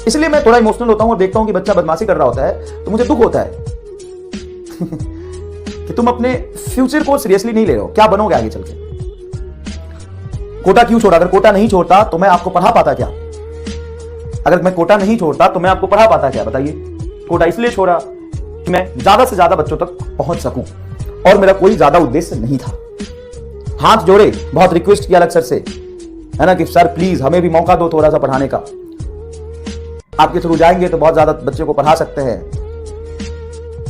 इसलिए मैं थोड़ा इमोशनल होता हूं और देखता हूं कि बच्चा बदमाशी कर रहा होता है तो मुझे दुख होता है कि तुम अपने फ्यूचर को सीरियसली नहीं ले रहे हो, क्या बनोगे आगे चल के। कोटा क्यों छोड़ा? अगर कोटा नहीं छोड़ता तो मैं आपको पढ़ा पाता क्या? अगर मैं कोटा नहीं छोड़ता तो मैं आपको पढ़ा पाता क्या? बताइए। कोटा इसलिए छोड़ा कि मैं ज्यादा से ज्यादा बच्चों तक पहुंच सकूं और मेरा कोई ज्यादा उद्देश्य नहीं था। हाथ जोड़े, बहुत रिक्वेस्ट किया अलग सर से, है ना, कि सर प्लीज हमें भी मौका दो थोड़ा सा पढ़ाने का, आपके थ्रू जाएंगे तो बहुत ज्यादा बच्चों को पढ़ा सकते हैं।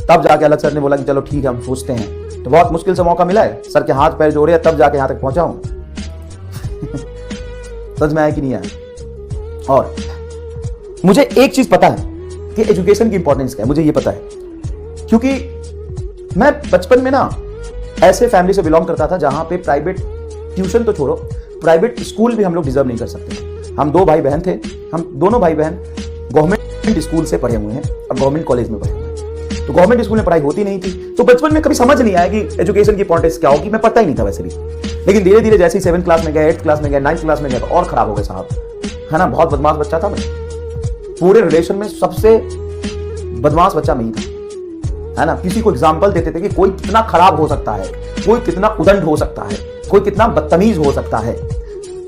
तब जाके अलग सर ने बोला कि चलो ठीक है हम सोचते हैं। तो बहुत मुश्किल से मौका मिला है, सर के हाथ पैर जोड़े तब जाके यहां तक पहुंचा हूं। समझ में आया कि नहीं आया? और मुझे एक चीज पता है कि एजुकेशन की इंपॉर्टेंस क्या है, मुझे ये पता है क्योंकि मैं बचपन में ना ऐसे फैमिली से बिलोंग करता था जहां पे प्राइवेट ट्यूशन तो छोड़ो, प्राइवेट स्कूल भी हम लोग डिजर्व नहीं कर सकते। हम दो भाई बहन थे, हम दोनों भाई बहन गवर्नमेंट स्कूल से पढ़े हुए हैं और गवर्नमेंट कॉलेज में पढ़े हुए हैं। तो गवर्नमेंट स्कूल में पढ़ाई होती नहीं थी, तो बचपन में कभी समझ नहीं आया कि एजुकेशन की इंपॉर्टेंस क्या होगी, मैं पता ही नहीं था वैसे भी। लेकिन धीरे धीरे जैसे ही 7th क्लास में गया, 8th क्लास में गया, 9th क्लास में गया तो और खराब हो गए साहब, है ना। बहुत बदमाश बच्चा था मैं, पूरे रिलेशन में सबसे बदमाश बच्चा मैं ही था, है ना। किसी को एग्जाम्पल देते थे कि कोई कितना खराब हो सकता है, कोई कितना उदंड हो सकता है, कोई कितना बदतमीज हो सकता है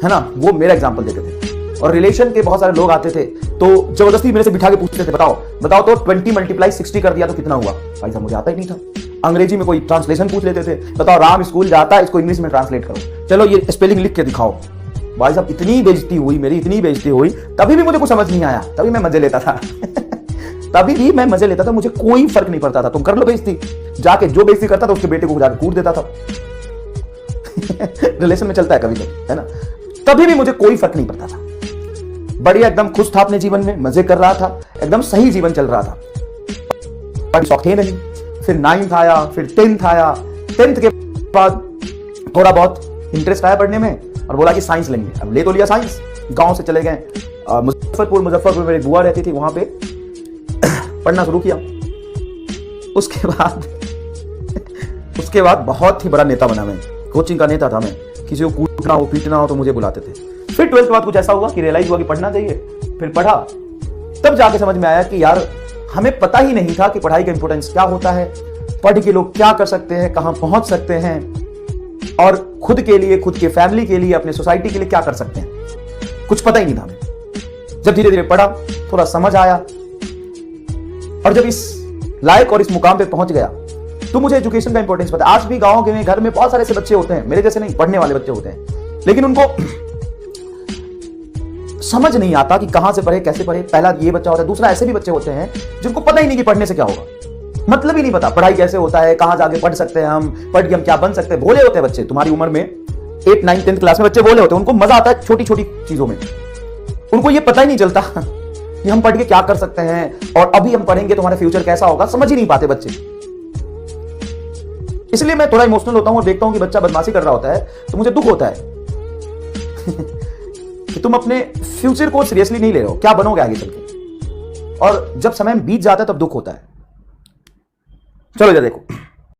ना, वो मेरा एग्जाम्पल देते थे। और रिलेशन के बहुत सारे लोग आते थे तो जबरदस्ती मेरे से बिठा के पूछते थे बताओ तो 20 × 60 कर दिया तो कितना हुआ? भाई साहब मुझे आता ही नहीं था। अंग्रेजी में कोई ट्रांसलेशन पूछ लेते थे, बताओ राम स्कूल जाता है, इसको इंग्लिश में ट्रांसलेट करो, चलो ये स्पेलिंग लिख के दिखाओ। भाई साहब इतनी बेइज्जती हुई मेरी, इतनी बेइज्जती हुई, तभी भी मुझे कुछ समझ नहीं आया, तभी मैं मजे लेता था। तभी भी मैं मजे लेता था, मुझे कोई फर्क नहीं पड़ता था। तुम कर लो बेइज्जती, जाके जो बेइज्जती करता था उसके बेटे को जाकर कूट देता था। रिलेशन में चलता है कभी कभी, है ना। तभी भी मुझे कोई फर्क नहीं पड़ता था, बढ़िया एकदम खुश था अपने जीवन में, मजे कर रहा था, एकदम सही जीवन चल रहा था। बड़ी शौक थे नहीं। फिर 9th आया, फिर 10th आया। 10th के बाद थोड़ा बहुत इंटरेस्ट आया पढ़ने में और बोला कि साइंस लेंगे। अब ले तो लिया साइंस, गांव से चले गए मुजफ्फरपुर मेरी बुआ रहती थी, वहां पे पढ़ना शुरू किया। उसके बाद बहुत ही बड़ा नेता बना मैं, कोचिंग का नेता था मैं। किसी को कूटना हो पीटना हो तो मुझे बुलाते थे। फिर 12th के बाद कुछ ऐसा हुआ कि रियलाइज हुआ कि पढ़ना चाहिए, फिर पढ़ा। तब जाके समझ में आया कि यार हमें पता ही नहीं था कि पढ़ाई का इंपॉर्टेंस क्या होता है, पढ़ के लोग क्या कर सकते हैं, कहां पहुंच सकते हैं और खुद के लिए, खुद के फैमिली के लिए, अपने सोसाइटी के लिए क्या कर सकते हैं, कुछ पता ही नहीं था हमें। जब धीरे धीरे पढ़ा, थोड़ा समझ आया और जब इस लायक और इस मुकाम पे पहुंच गया तो मुझे एजुकेशन का इंपॉर्टेंस पता है। आज भी गांव के घर में बहुत सारे ऐसे बच्चे होते हैं, मेरे जैसे नहीं, पढ़ने वाले बच्चे होते हैं, लेकिन उनको समझ नहीं आता कि कहां से पढ़े, कैसे पढ़े। पहला ये बच्चा होता है, दूसरा ऐसे भी बच्चे होते हैं जिनको पता ही नहीं कि पढ़ने से क्या होगा, मतलब ही नहीं पता पढ़ाई कैसे होता है, कहां जाके पढ़ सकते हैं हम, पढ़ के हम क्या बन सकते हैं। भोले होते हैं बच्चे, तुम्हारी उम्र में 8th 9th 10th क्लास में बच्चे भोले होते हैं, उनको मजा आता है छोटी छोटी चीजों में, उनको ये पता ही नहीं चलता कि हम पढ़ के क्या कर सकते हैं और अभी हम पढ़ेंगे तो हमारा फ्यूचर कैसा होगा, समझ ही नहीं पाते बच्चे। इसलिए मैं थोड़ा इमोशनल होता हूं और देखता हूं कि बच्चा बदमाशी कर रहा होता है तो मुझे दुख होता है कि तुम अपने फ्यूचर को सीरियसली नहीं ले रहे हो, क्या बनोगे आगे चल के। और जब समय बीत जाता है तब दुख होता है। चलो इधर देखो।